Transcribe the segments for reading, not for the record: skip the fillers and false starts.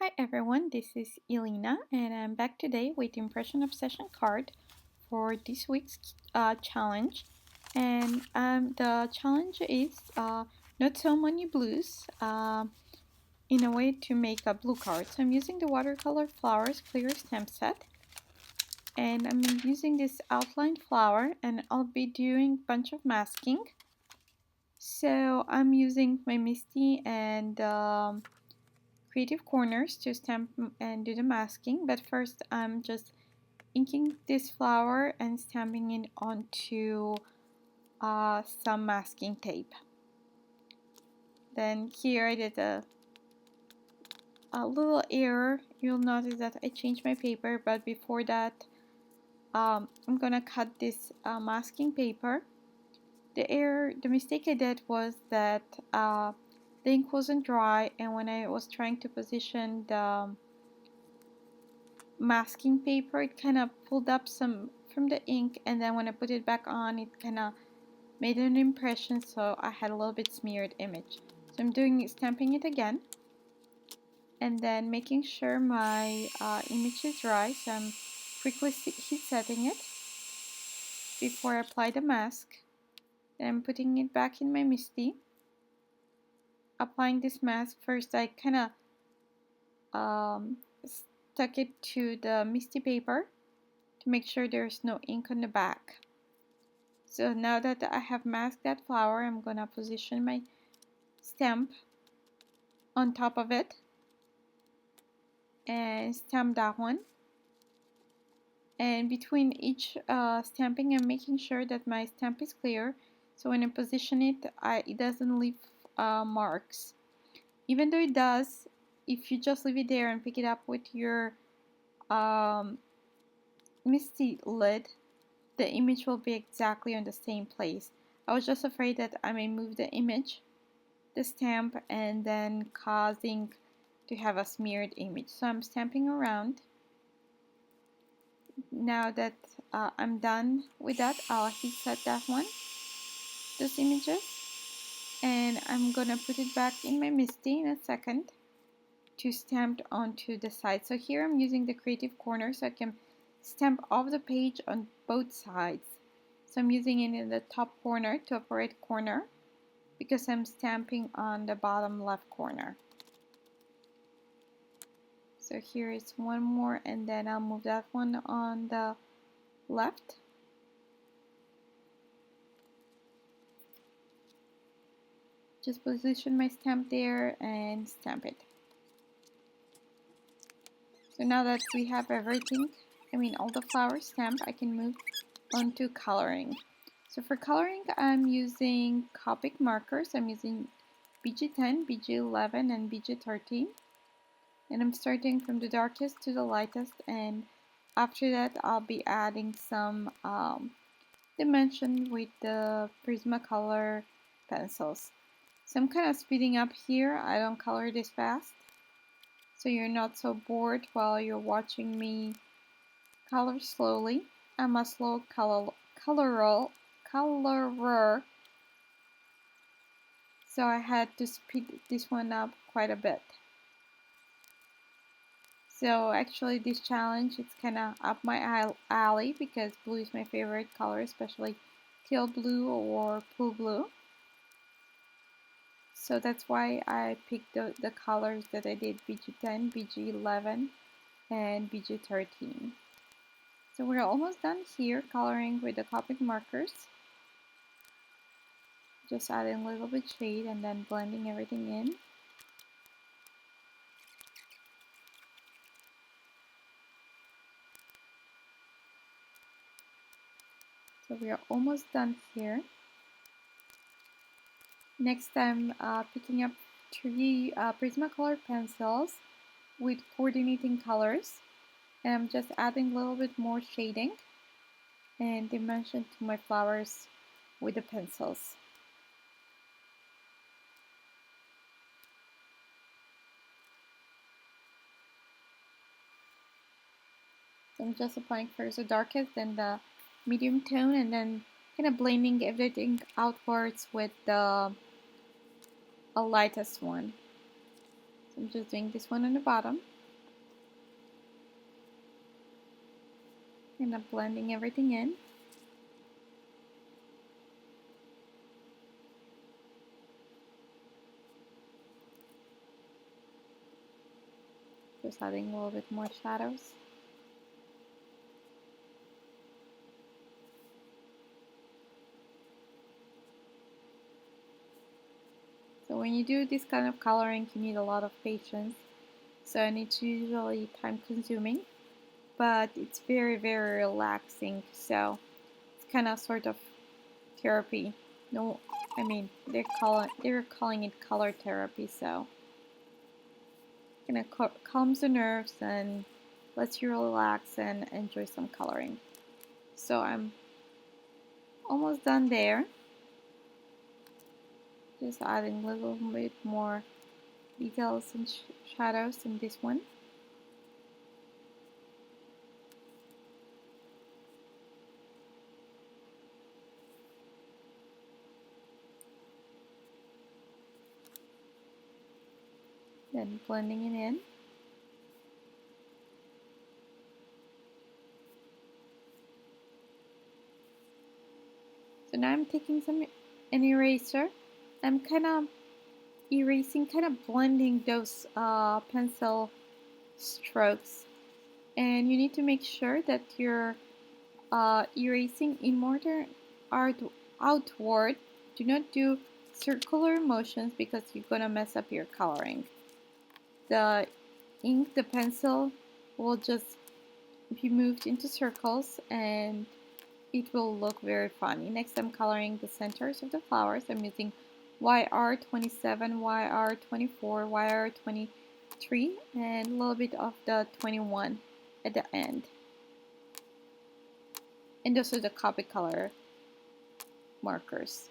Hi everyone, this is Elena and I'm back today with Impression Obsession card for this week's challenge. And the challenge is not so many blues in a way to make a blue card. So I'm using the watercolor flowers clear stamp set and I'm using this outline flower and I'll be doing a bunch of masking. So I'm using my MISTI and creative corners to stamp and do the masking, but first I'm just inking this flower and stamping it onto some masking tape. Then here I did a little error. You'll notice that I changed my paper, but before that I'm gonna cut this masking paper. The mistake I did was that the ink wasn't dry, and when I was trying to position the masking paper, it kind of pulled up some from the ink, and then when I put it back on, it kind of made an impression, so I had a little bit smeared image. So I'm doing stamping it again, and then making sure my image is dry. So I'm quickly heat setting it before I apply the mask. Then I'm putting it back in my MISTI. Applying this mask first, I kind of stuck it to the MISTI paper to make sure there's no ink on the back. So now that I have masked that flower, I'm gonna position my stamp on top of it and stamp that one. And between each stamping, I'm making sure that my stamp is clear, so when I position it, it doesn't leave marks. Even though it does, if you just leave it there and pick it up with your MISTI lid, the image will be exactly on the same place. I was just afraid that I may move the image, the stamp, and then causing to have a smeared image. So I'm stamping around. Now that I'm done with that, I'll heat set that one, those images, and I'm gonna put it back in my MISTI in a second to stamp onto the side. So here I'm using the creative corner so I can stamp off the page on both sides. So I'm using it in the top corner, top right corner, because I'm stamping on the bottom left corner. So here is one more, and then I'll move that one on the left. Just position my stamp there and stamp it. So now that we have everything, all the flowers stamped, I can move on to coloring. So for coloring, I'm using Copic markers. I'm using BG10, BG11, and BG13. And I'm starting from the darkest to the lightest, and after that I'll be adding some dimension with the Prismacolor pencils. So I'm kind of speeding up here. I don't color this fast, so you're not so bored while you're watching me color slowly. I'm a slow colorer, so I had to speed this one up quite a bit. So actually this challenge, it's kind of up my alley because blue is my favorite color, especially teal blue or pool blue. So that's why I picked the colors that I did, BG10, BG11, and BG13. So we're almost done here coloring with the Copic markers. Just adding a little bit shade and then blending everything in. So we are almost done here. Next, I'm picking up 3 Prismacolor pencils with coordinating colors, and I'm just adding a little bit more shading and dimension to my flowers with the pencils. So I'm just applying first the darkest, then the medium tone, and then kind of blending everything outwards with the lightest one. I'm just doing this one on the bottom. And I'm blending everything in. Just adding a little bit more shadows. So when you do this kind of coloring, you need a lot of patience. So and it's usually time consuming, but it's very, very relaxing. So it's kind of sort of therapy. No, I mean they're calling it color therapy. So it kind of calms the nerves and lets you relax and enjoy some coloring. So I'm almost done there. Just adding a little bit more details and shadows in this one. Then blending it in. So now I'm taking an eraser. I'm kind of erasing, kind of blending those pencil strokes. And you need to make sure that you're erasing inward or outward. Do not do circular motions because you're gonna mess up your coloring. The ink, the pencil will just be moved into circles and it will look very funny. Next, I'm coloring the centers of the flowers. I'm using YR27, YR24, YR23, and a little bit of the 21 at the end. And those are the copy color markers.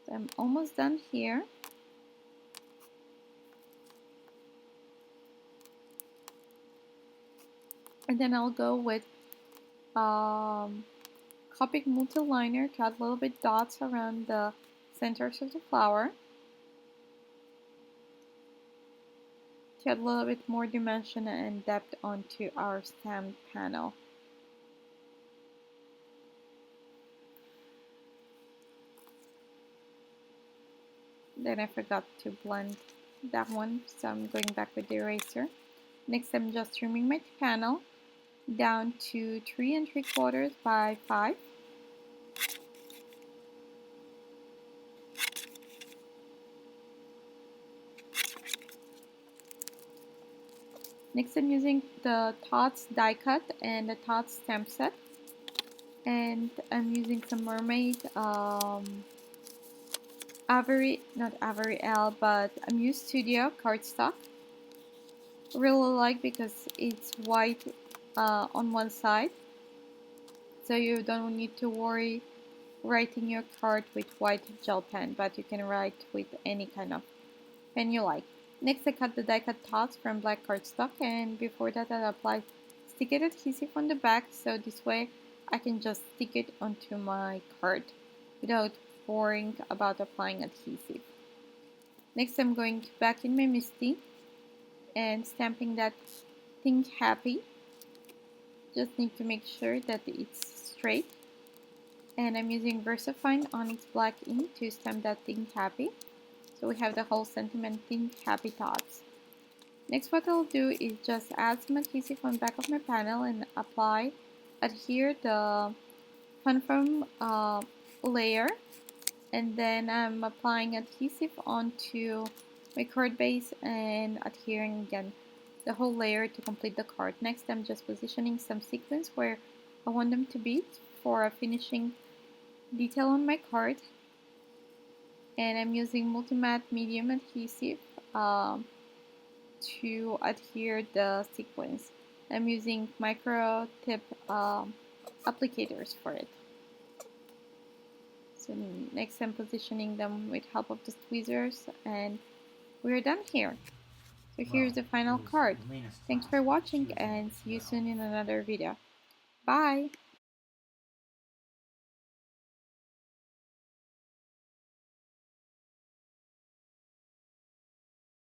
So I'm almost done here. And then I'll go with Copic multi-liner to add a little bit dots around the centers of the flower. To add a little bit more dimension and depth onto our stem panel. Then I forgot to blend that one, so I'm going back with the eraser. Next, I'm just trimming my panel down to 3 3/4 by 5. Next, I'm using the Tots die cut and the Tots stamp set, and I'm using some mermaid not Avery L, but Muse Studio cardstock. Really like because it's white on one side, so you don't need to worry writing your card with white gel pen, but you can write with any kind of pen you like. Next, I cut the die cut dots from black cardstock, and before that I applied stick it adhesive on the back, so this way I can just stick it onto my card without worrying about applying adhesive. Next, I'm going back in my MISTI and stamping that Think Happy. Just need to make sure that it's straight. And I'm using VersaFine Onyx Black ink to stamp that Think Happy. So we have the whole sentiment Think Happy thoughts. Next, what I'll do is just add some adhesive on the back of my panel and adhere the fun foam layer, and then I'm applying adhesive onto my card base and adhering again the whole layer to complete the card. Next, I'm just positioning some sequins where I want them to be for a finishing detail on my card, and I'm using multi-matte medium adhesive to adhere the sequins. I'm using micro tip applicators for it. So next I'm positioning them with help of the tweezers, and we're done here. So here's the final card. Thanks for watching and see you soon in another video. Bye!